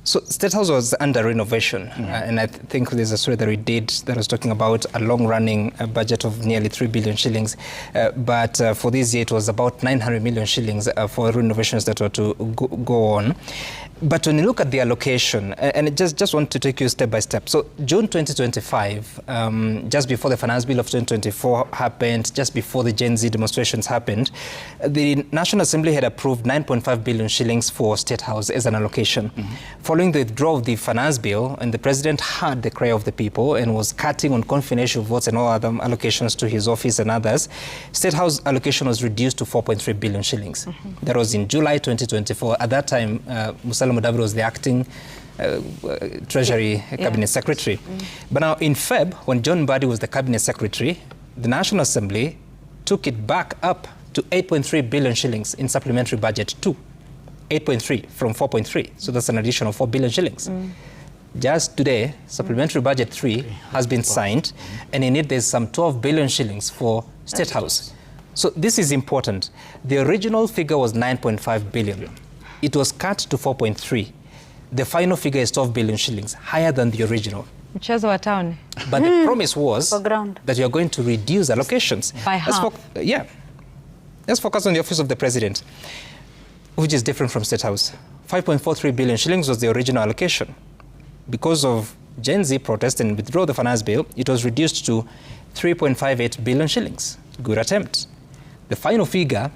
So State House was under renovation, and I think there's a story that we did that was talking about a long-running budget of nearly 3 billion shillings. But for this year, it was about 900 million shillings for renovations that were to go on. But when you look at the allocation, and I just want to take you step by step. So June 2025, just before the Finance Bill of 2024 happened, just before the Gen Z demonstrations happened, the National Assembly had approved 9.5 billion shillings for State House as an allocation. Following the withdrawal of the Finance Bill, and the President heard the cry of the people and was cutting on confidential votes and all other allocations to his office and others, State House allocation was reduced to 4.3 billion shillings. That was in July 2024. At that time, Mudavadi was the acting Treasury Cabinet Secretary. But now in Feb, when John Mbadi was the Cabinet Secretary, the National Assembly took it back up to 8.3 billion shillings in supplementary budget 2. 8.3 from 4.3. So that's an additional 4 billion shillings. Just today, supplementary budget 3 has been signed, and in it there's some 12 billion shillings for State House. So this is important. The original figure was 9.5 billion. It was cut to 4.3. The final figure is 12 billion shillings, higher than the original. Mchezo wa town. But the promise was that you're going to reduce allocations. By half. Let's focus on the Office of the President, which is different from State House. 5.43 billion shillings was the original allocation. Because of Gen Z protest and withdrawal of the Finance Bill, it was reduced to 3.58 billion shillings. Good attempt. The final figure,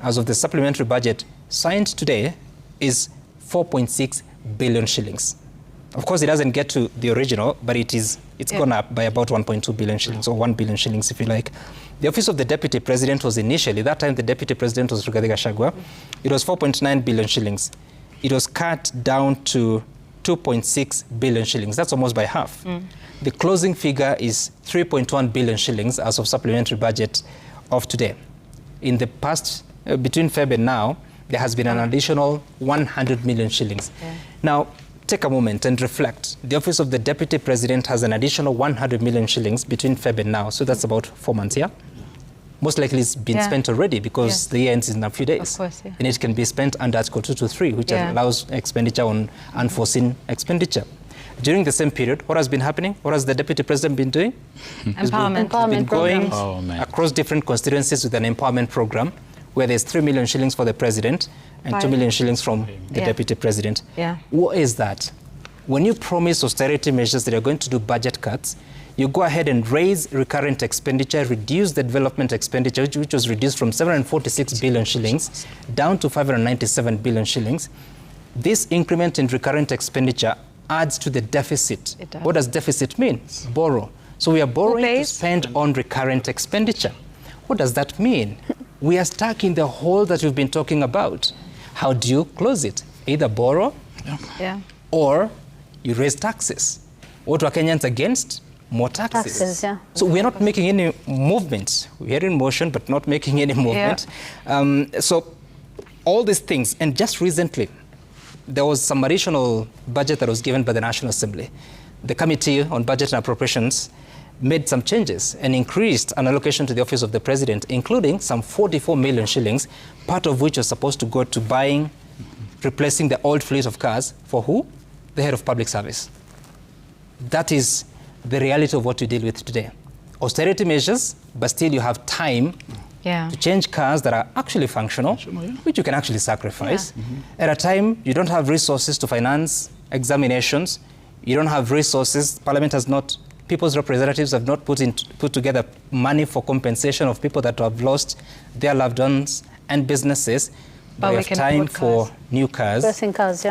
as of the supplementary budget signed today, is 4.6 billion shillings. Of course, it doesn't get to the original, but it's gone up by about 1.2 billion shillings, or 1 billion shillings, if you like. The Office of the Deputy President was initially, that time the Deputy President was Rigathi Gachagua. It was 4.9 billion shillings. It was cut down to 2.6 billion shillings. That's almost by half. The closing figure is 3.1 billion shillings as of supplementary budget of today. In the past, between Feb and now, there has been an additional 100 million shillings. Now, take a moment and reflect. The Office of the Deputy President has an additional 100 million shillings between Feb and now, so that's about 4 months, Most likely it's been spent already because the year ends in a few days. Of course, And it can be spent under Article 223, which allows expenditure on unforeseen expenditure. During the same period, what has been happening? What has the Deputy President been doing? Empowerment. He's been going across different constituencies with an empowerment program, where there's 3 million shillings for the President and 2 million shillings from the Deputy President. What is that? When you promise austerity measures that you're going to do budget cuts, you go ahead and raise recurrent expenditure, reduce the development expenditure, which was reduced from 746 billion shillings down to 597 billion shillings. This increment in recurrent expenditure adds to the deficit. What does deficit mean? Borrow. So we are borrowing to spend on recurrent expenditure. What does that mean? We are stuck in the hole that we've been talking about. How do you close it? Either borrow or you raise taxes. What are Kenyans against? More taxes. So we're not making any movement. We're in motion, but not making any movement. So all these things, and just recently, there was some additional budget that was given by the National Assembly. The Committee on Budget and Appropriations made some changes and increased an allocation to the Office of the President, including some 44 million shillings, part of which was supposed to go to buying, replacing the old fleet of cars. For who? The head of public service. That is the reality of what we deal with today. Austerity measures, but still you have time to change cars that are actually functional, which you can actually sacrifice. At a time, you don't have resources to finance examinations. You don't have resources. Parliament has not, people's representatives have not put together money for compensation of people that have lost their loved ones and businesses. But we have time for new cars. Pressing cars,